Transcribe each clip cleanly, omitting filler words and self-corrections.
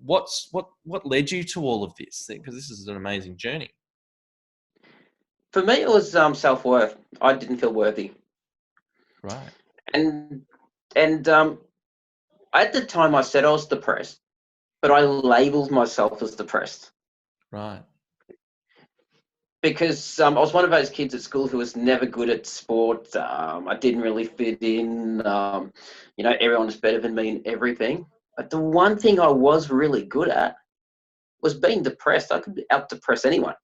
what led you to all of this? Because this is an amazing journey. For me, it was self-worth. I didn't feel worthy. Right. And at the time I said I was depressed, but I labeled myself as depressed. Right. Because I was one of those kids at school who was never good at sport. I didn't really fit in. Everyone was better than me in everything. But the one thing I was really good at was being depressed. I could out-depress anyone.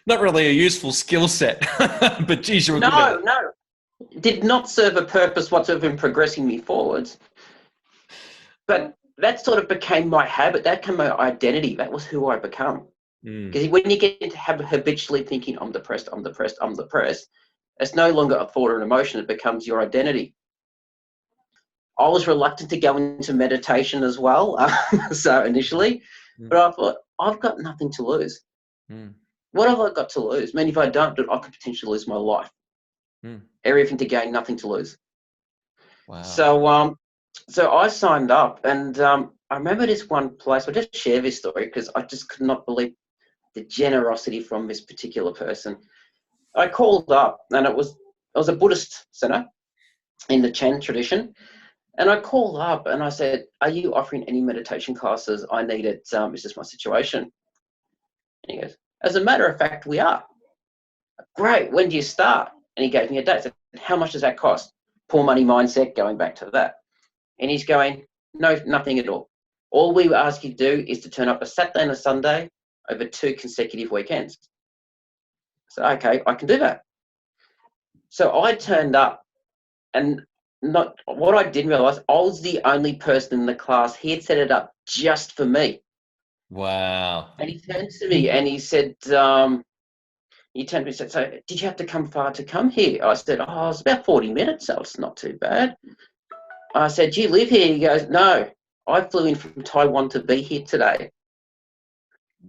Not really a useful skill set, but geez, you were good at it. No. Did not serve a purpose whatsoever in progressing me forwards. But that sort of became my habit. That became my identity. That was who I become. Because when you get into habitually thinking, I'm depressed, it's no longer a thought or an emotion. It becomes your identity. I was reluctant to go into meditation as well, so initially, but I thought, I've got nothing to lose. What have I got to lose? I mean, if I don't do it, I could potentially lose my life. Everything to gain, nothing to lose. Wow. So I signed up, and I remember this one place. I'll just share this story because I just could not believe the generosity from this particular person. I called up, and it was a Buddhist center in the Chan tradition. And I called up and I said, are you offering any meditation classes? I need it. It's just my situation. And he goes, as a matter of fact, we are. Great. When do you start? And he gave me a date. I said, how much does that cost? Poor money mindset, going back to that. And he's going, no, nothing at all. All we ask you to do is to turn up a Saturday and a Sunday over 2 consecutive weekends. So, okay, I can do that. So I turned up, and what I didn't realize, I was the only person in the class. He had set it up just for me. Wow. And he turned to me and he said, so did you have to come far to come here? I said, oh, it's about 40 minutes, so it's not too bad. I said, do you live here? He goes, no, I flew in from Taiwan to be here today.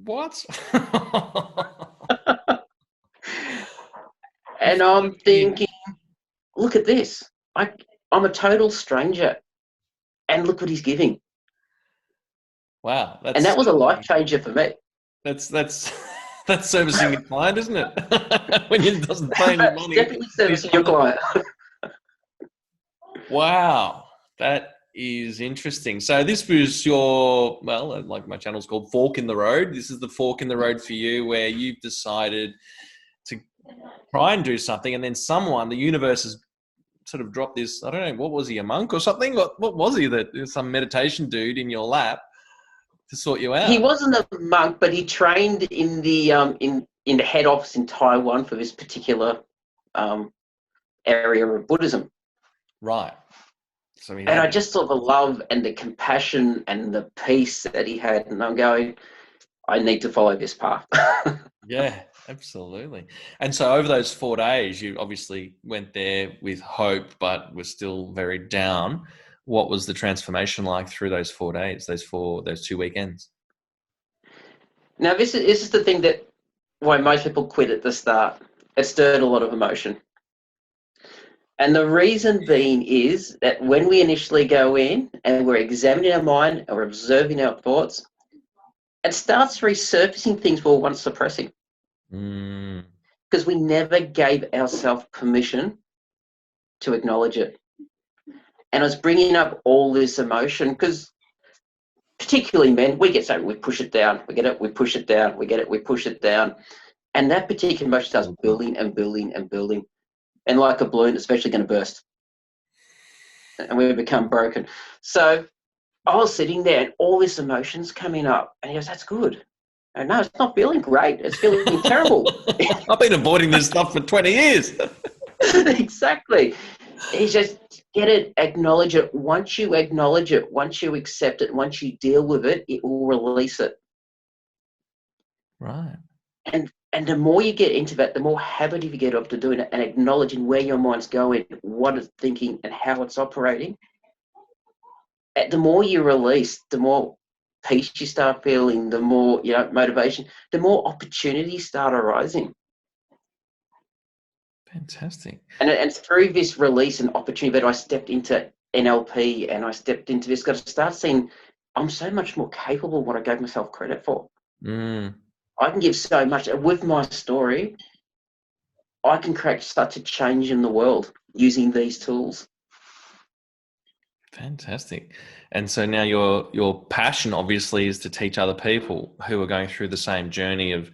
What? And I'm thinking, look at this. I'm a total stranger, and look what he's giving. Wow. And that was a life changer for me. That's servicing your client, isn't it? When he doesn't pay any money. Definitely servicing your client. Wow. That is interesting. So this was your, well, like my channel's called Fork in the Road. This is the fork in the road for you, where you've decided to try and do something, and then the universe has sort of dropped this, I don't know, what was he, a monk or something? What was he, some meditation dude in your lap to sort you out? He wasn't a monk, but he trained in the in the head office in Taiwan for this particular area of Buddhism. Right. So I just saw the love and the compassion and the peace that he had, and I'm going, I need to follow this path. Yeah, absolutely. And so over those 4 days, you obviously went there with hope, but were still very down. What was the transformation like through those 4 days, those 2 weekends? Now, this is the thing that why most people quit at the start. It stirred a lot of emotion. And the reason being is that when we initially go in and we're examining our mind and we're observing our thoughts, it starts resurfacing things we were once suppressing. Because we never gave ourselves permission to acknowledge it. And I was bringing up all this emotion because particularly men, we get so we push it down, we get it, we push it down, we get it, we push it down. And that particular emotion starts building and building and building. And like a balloon, it's eventually going to burst. And we become broken. So I was sitting there and all this emotion's coming up. And he goes, that's good. And no, it's not feeling great. It's feeling terrible. I've been avoiding this stuff for 20 years. Exactly. He's just get it, acknowledge it. Once you acknowledge it, once you accept it, once you deal with it, it will release it. Right. And the more you get into that, the more habit you get of doing it and acknowledging where your mind's going, what it's thinking, and how it's operating. The more you release, the more peace you start feeling, the more motivation, the more opportunities start arising. Fantastic. And through this release and opportunity that I stepped into NLP and I stepped into this, got to start seeing I'm so much more capable than what I gave myself credit for. Mm. I can give so much. With my story, I can create such a change in the world using these tools. Fantastic. And so now your passion obviously is to teach other people who are going through the same journey of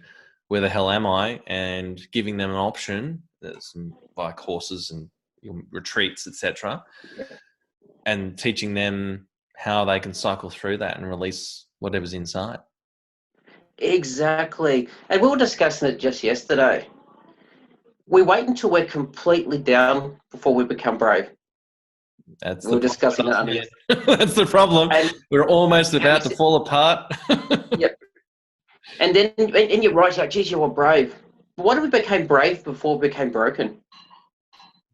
where the hell am I, and giving them an option, some via courses and retreats, etc., and teaching them how they can cycle through that and release whatever's inside. Exactly. And we were discussing it just yesterday. We wait until we're completely down before we become brave. That's We the were problem, discussing doesn't it. it? That's the problem. And, We're almost and we about to said, fall apart. yep. And then, and you're right, you're like, geez, you were brave. But what if we became brave before we became broken?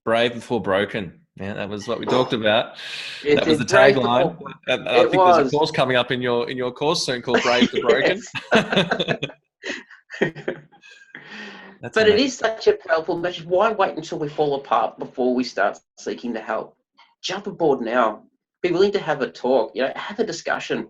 Brave before broken. Yeah, that was what we talked about. It That was the did brave tagline. before. And I It think there's a was. course coming up in your course soon called Brave to Broken. Yes. That's But it amazing. is such a powerful message. Why wait until we fall apart before we start seeking the help? Jump aboard now. Be willing to have a talk. Have a discussion.